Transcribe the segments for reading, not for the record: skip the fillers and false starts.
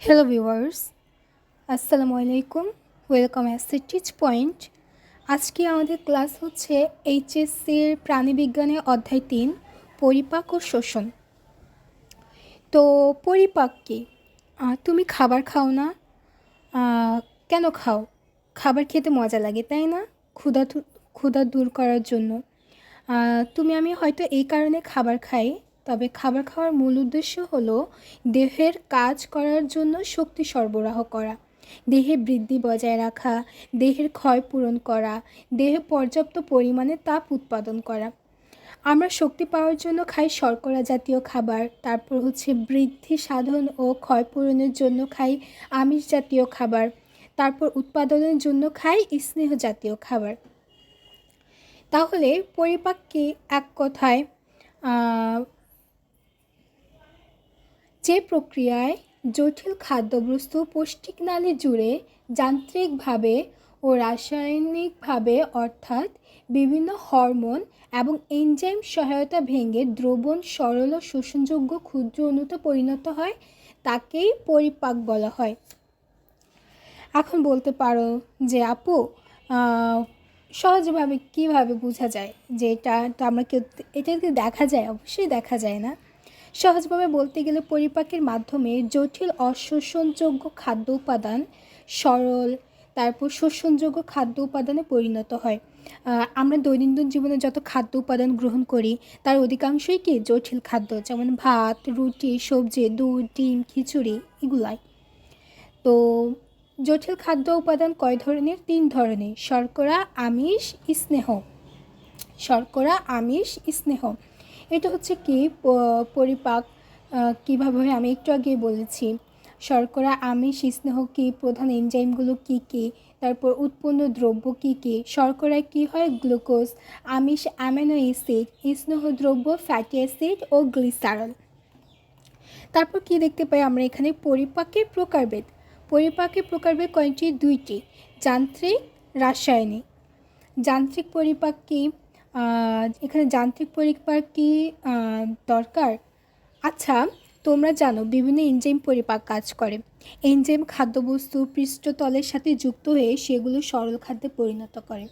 Hello viewers, আসসালামু আলাইকুম। Welcome at teach point. আজকে আমাদের ক্লাস হচ্ছে এইচএসসির প্রাণীবিজ্ঞানের অধ্যায় 3 পরিপাক ও শোষণ। তো পরিপাক কি? তুমি খাবার খাও না? কেন খাও? খাবার খেতে মজা লাগে, তাই না? ক্ষুধা দূর করার জন্য। আমি হয়তো এই কারণে খাবার খাই, তবে খাবার খাওয়ার মূল উদ্দেশ্য হলো দেহের কাজ করার জন্য শক্তি সরবরাহ করা, দেহে বৃদ্ধি বজায় রাখা, দেহের ক্ষয় পূরণ করা, দেহে পর্যাপ্ত পরিমাণে তাপ উৎপাদন করা। আমরা শক্তি পাওয়ার জন্য খাই শর্করা জাতীয় খাবার, তারপর হচ্ছে বৃদ্ধি সাধন ও ক্ষয় পূরণের জন্য খাই আমিষ জাতীয় খাবার, তারপর উৎপাদনের জন্য খাই স্নেহ জাতীয় খাবার। তাহলে পরিপাক কি? এক কথায় যে প্রক্রিয়ায় জটিল খাদ্যবস্তু পৌষ্টিকনালী জুড়ে যান্ত্রিকভাবে ও রাসায়নিকভাবে অর্থাৎ বিভিন্ন হরমোন এবং এনজাইম সহায়তা ভেঙে দ্রবণ সরল ও শোষণযোগ্য ক্ষুদ্র অণুতে পরিণত হয়, তাকেই পরিপাক বলা হয়। এখন বলতে পারো যে আপু, সহজভাবে কিভাবে বোঝা যায় যে এটা তো এটা কি দেখা যায়? অবশ্যই দেখা যায় না। সহজভাবে বলতে গেলে পরিপাকের মাধ্যমে জটিল অশোষণযোগ্য খাদ্য উপাদান সরল তারপর শোষণযোগ্য খাদ্য উপাদানে পরিণত হয়। আমরা দৈনন্দিন জীবনে যত খাদ্য উপাদান গ্রহণ করি তার অধিকাংশই কি জটিল খাদ্য, যেমন ভাত, রুটি, সবজি, দুধ, ডিম, খিচুড়ি, এগুলাই। তো জটিল খাদ্য উপাদান কয় ধরনের? 3 ধরনের: শর্করা, আমিষ, স্নেহ। শর্করা, আমিষ, স্নেহ। এটা হচ্ছে কি পরিপাক কীভাবে হয় আমি একটু আগেই বলেছি। শর্করা, আমিষ, স্নেহ কি, প্রধান এনজাইমগুলো কি কি, তারপর উৎপন্ন দ্রব্য কি কি। শর্করায় কি হয়? গ্লুকোজ, আমিষ অ্যামিনো অ্যাসিড, স্নেহ দ্রব্য ফ্যাটি অ্যাসিড ও গ্লিসারল। তারপর কি দেখতে পাই আমরা এখানে? পরিপাকের প্রকারভেদ। পরিপাকের প্রকারভেদ কয়টি? 2টি: যান্ত্রিক, রাসায়নিক। যান্ত্রিক পরিপাক কি? এখানে যান্ত্রিক পরিপাক কি দরকার? আচ্ছা, তোমরা জানো বিভিন্ন এনজাইম পরিপাক কাজ করে। এনজাইম খাদ্যবস্তু পৃষ্ঠতলের সাথে যুক্ত হয়ে সেগুলো সরল খাদ্যে পরিণত করে।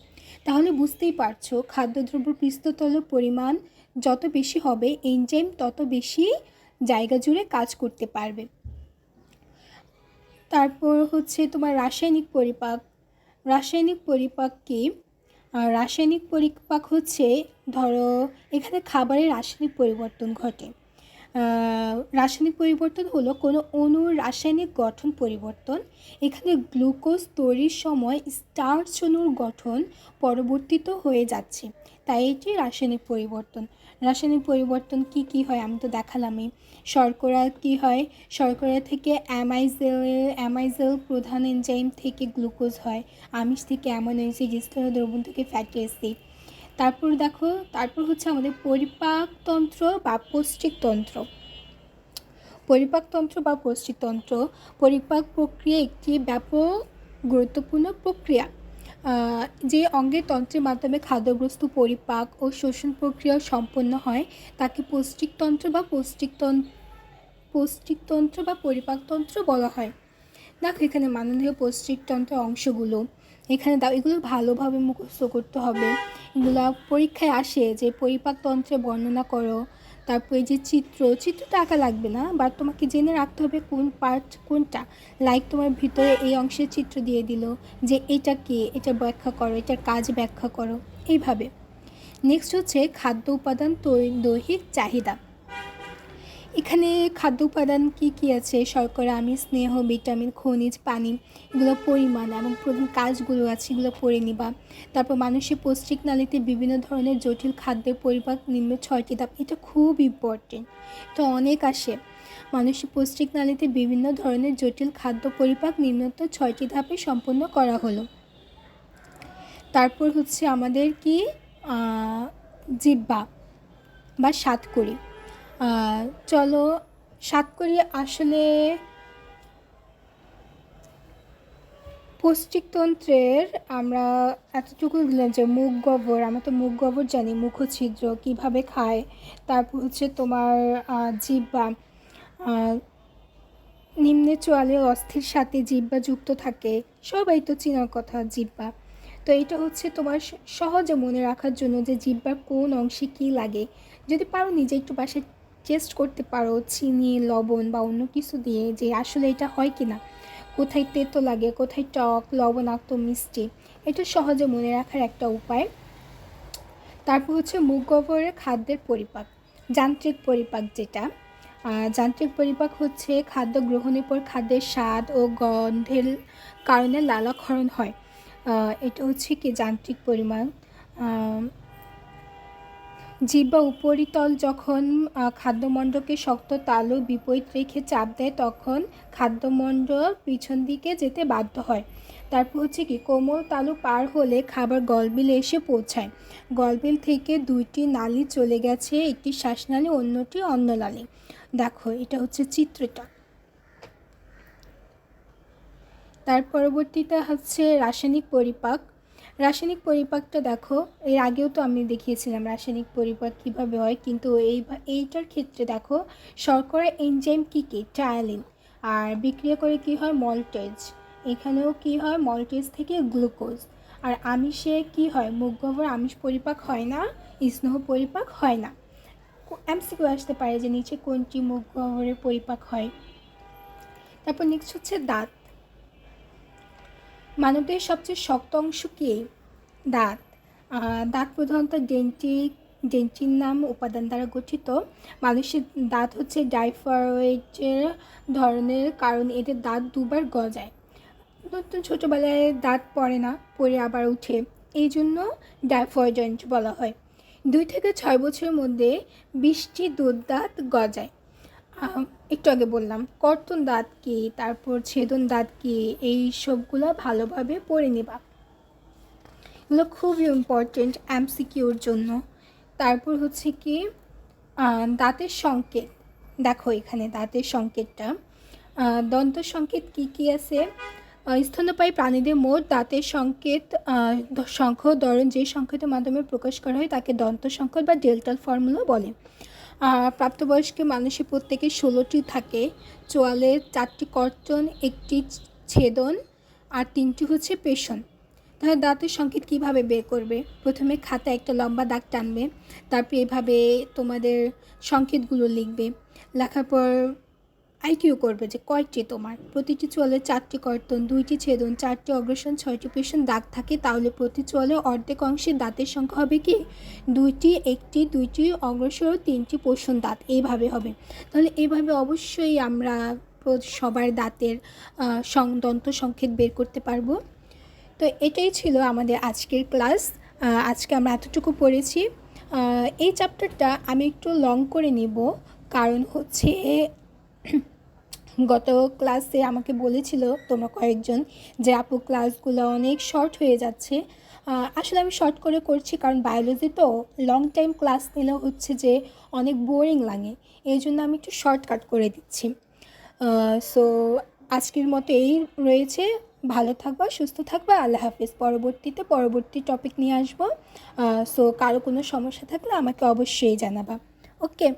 তাহলে বুঝতেই পারছো, খাদ্যদ্রব্য পৃষ্ঠতলের পরিমাণ যত বেশি হবে এনজাইম তত বেশি জায়গা জুড়ে কাজ করতে পারবে। তারপর হচ্ছে তোমার রাসায়নিক পরিপাক। রাসায়নিক পরিপাক কি? রাসায়নিক পরিপাক হচ্ছে, ধরো এখানে খাবারের রাসায়নিক পরিবর্তন ঘটে। রাসায়নিক পরিবর্তন হলো কোনো অণুর রাসায়নিক গঠন পরিবর্তন। এখানে গ্লুকোজ তৈরির সময় স্টার্চ অণুর গঠন পরিবর্তিত হয়ে যাচ্ছে, তাই এটি রাসায়নিক পরিবর্তন। রাসায়নিক পরিবর্তন কি কি হয় আমি তো দেখালামই। শর্করা কি হয়? শর্করা থেকে অ্যামাইজেল প্রধান এনজাইম থেকে গ্লুকোজ হয়, আমিষ থেকে অ্যামিনো অ্যাসিড, স্নেহ দ্রবণ থেকে ফ্যাটি অ্যাসিড। তারপর হচ্ছে আমাদের পরিপাকতন্ত্র বা পৌষ্টিকতন্ত্র। পরিপাকতন্ত্র বা পৌষ্টিকতন্ত্র পরিপাক প্রক্রিয়া একটি ব্যাপক গুরুত্বপূর্ণ প্রক্রিয়া। যে অঙ্গের তন্ত্রের মাধ্যমে খাদ্যবস্তু পরিপাক ও শোষণ প্রক্রিয়া সম্পন্ন হয় তাকে পৌষ্টিকতন্ত্র বা পরিপাকতন্ত্র বলা হয়। দেখো এখানে মাননীয় পৌষ্টিকতন্ত্রের অংশগুলো এখানে দাও, এগুলো ভালোভাবে মুখস্থ করতে হবে। এগুলো পরীক্ষায় আসে যে পরিপাকতন্ত্রে বর্ণনা করো। তারপর এই যে চিত্রটা আঁকা লাগবে না, বাট তোমাকে জেনে রাখতে হবে কোন পার্ট কোনটা। লাইক তোমার ভিতরে এই অংশের চিত্র দিয়ে দিল যে এটা কি, এটা ব্যাখ্যা করো, এটার কাজ ব্যাখ্যা করো, এইভাবে। নেক্সট হচ্ছে খাদ্য উপাদান দৈহিক চাহিদা। এখানে খাদ্য উপাদান কি কি আছে? শর্করা, আমিষ, স্নেহ, ভিটামিন, খনিজ, পানি, এগুলো পরিমাণ এবং প্রধান কাজগুলো আছে, এগুলো পড়ে নিবা। তারপর মানুষের পৌষ্টিক নালীতে বিভিন্ন ধরনের জটিল খাদ্যের পরিপাক নিম্ন 6টি ধাপ। এটা খুব ইম্পর্টেন্ট, তো অনেক আসে। মানুষের পৌষ্টিক নালীতে বিভিন্ন ধরনের জটিল খাদ্য পরিপাক নিম্নত 6টি ধাপে সম্পন্ন করা হলো। তারপর হচ্ছে আমাদের কি জিহ্বা বা সাতকড়ি। চলো সাতকড়ি আসলে পৌষ্টিকতন্ত্রের আমরা এতটুকু দিলাম যে মুখ গহ্বর, আমরা তো মুখ গহ্বর জানি, মুখছিদ্র কীভাবে খায়। তারপর হচ্ছে তোমার জিহ্বা, নিম্নে চোয়ালে অস্থির সাথে জিহ্বা যুক্ত থাকে, সবাই তো চেনার কথা জিহ্বা। তো এটা হচ্ছে তোমার সহজে মনে রাখার জন্য যে জিহ্বার কোন অংশে কী লাগে, যদি পারো নিজে একটু বাসায় টেস্ট করতে পারো চিনি লবণ বা অন্য কিছু দিয়ে, যে আসলে এটা হয় কি না, কোথায় তেতো লাগে, কোথায় টক, লবণাক্ত, মিষ্টি। এটা সহজে মনে রাখার একটা উপায়। তারপর হচ্ছে মুখ গহ্বরের খাদ্যের পরিপাক, যান্ত্রিক পরিপাক যেটা। যান্ত্রিক পরিপাক হচ্ছে খাদ্য গ্রহণের পর খাদ্যের স্বাদ ও গন্ধের কারণে লালাক্ষরণ হয়। এটা হচ্ছে কি যান্ত্রিক পরিমাণ। জিহ্বা উপরিতল যখন খাদ্যমণ্ডকে শক্ত তালু বিপরীত রেখে চাপ দেয় তখন খাদ্যমণ্ডল পিছন দিকে যেতে বাধ্য হয়। তারপর হচ্ছে কি কোমল তালু পার হলে খাবার গলবিলে এসে পৌঁছায়। গলবিল থেকে দুইটি নালি চলে গেছে, একটি শ্বাসনালী অন্যটি অন্ননালী। দেখো এটা হচ্ছে চিত্রটা। তার পরবর্তীটা হচ্ছে রাসায়নিক পরিপাক। রাসায়নিক পরিপাকটা দেখো, এর আগেও তো আমি দেখিয়েছিলাম রাসায়নিক পরিপাক কীভাবে হয়, কিন্তু এইটার ক্ষেত্রে দেখো শর্করা এনজাইম কী কী, টায়ালিন, আর বিক্রিয়া করে কি হয় মল্টেজ, এখানেও কি হয় মল্টেজ থেকে গ্লুকোজ। আর আমিষে কি হয়, মুখ গহ্বরে আমিষ পরিপাক হয় না, স্নেহ পরিপাক হয় না। এমসিকিউ আসতে পারে যে নিচে কোনটি মুখ গহ্বরে পরিপাক হয়। তারপর নেক্সট হচ্ছে দাঁত। মানবদেহের সবচেয়ে শক্ত অংশ কি, দাঁত। দাঁত প্রধানত ডেন্টিন নাম উপাদান দ্বারা গঠিত। মানুষের দাঁত হচ্ছে ডাইফয়েডের ধরনের, কারণ এদের দাঁত দুবার গজায়। নতুন ছোটোবেলায় দাঁত পড়ে না, পড়ে আবার উঠে, এই জন্য ডাইফয়েডেন্ট বলা হয়। 2 থেকে 6 বছরের মধ্যে 20টি দাঁত গজায়। একটু আগে বললাম কর্তন দাঁত কী, তারপর ছেদন দাঁত কী, এই সবগুলো ভালোভাবে পড়ে নেবা, এগুলো খুবই ইম্পর্টেন্ট এমসিকিউর জন্য। তারপর হচ্ছে কি দাঁতের সংকেত। দেখো এখানে দাঁতের সংকেতটা, দন্ত সংকেত কী কী আছে। স্তন্যপায়ী প্রাণীদের মোট দাঁতের সংকেত সংখ্য ধরন যে সংকেতের মাধ্যমে প্রকাশ করা হয় তাকে দন্ত সংকেত বা ডেল্টাল ফর্মুলা বলে। প্রাপ্তবয়স্ক মানুষের প্রত্যেকে 16টি থাকে, চোয়ালে 4টি কর্তন, 1টি ছেদন আর 3টি হচ্ছে পেষণ। তাহলে দাঁতের সংকেত কীভাবে বের করবে, প্রথমে খাতায় একটা লম্বা দাগ টানবে, তারপরে এভাবে তোমাদের সংকেতগুলো লিখবে, লেখার পর আইকিউ করবে যে কয়টি তোমার, প্রতিটি চোয়ালে 4টি কর্তন, 2টি ছেদন, 4টি অগ্রসন, 6টি পেষণ দাগ থাকে, তাহলে প্রতি চোয়ালে অর্ধেক অংশে দাঁতের সংখ্যা হবে কি 2টি, 1টি, 2টি অগ্রসর ও 3টি পেষণ দাঁত, এইভাবে হবে। তাহলে এইভাবে অবশ্যই আমরা সবার দাঁতের দন্ত সংকেত বের করতে পারবো। তো এটাই ছিল আমাদের আজকের ক্লাস। আজকে আমরা এতটুকু পড়েছি। এই চ্যাপ্টারটা আমি একটু লং করে নেব, কারণ হচ্ছে গত ক্লাসে আমাকে বলেছিল তোমরা কয়েকজন যে আপু ক্লাসগুলো অনেক শর্ট হয়ে যাচ্ছে। আসলে আমি শর্ট করে করছি, কারণ বায়োলজি তো লং টাইম ক্লাস নিলে হচ্ছে যে অনেক বোরিং লাগে, এই জন্য আমি একটু শর্টকাট করে দিচ্ছি। সো আজকের মতো এই রয়েছে। ভালো থাকবা, সুস্থ থাকবা, আল্লাহ হাফিজ। পরবর্তী টপিক নিয়ে আসবো। সো কারো কোনো সমস্যা থাকলে আমাকে অবশ্যই জানাবা। ওকে।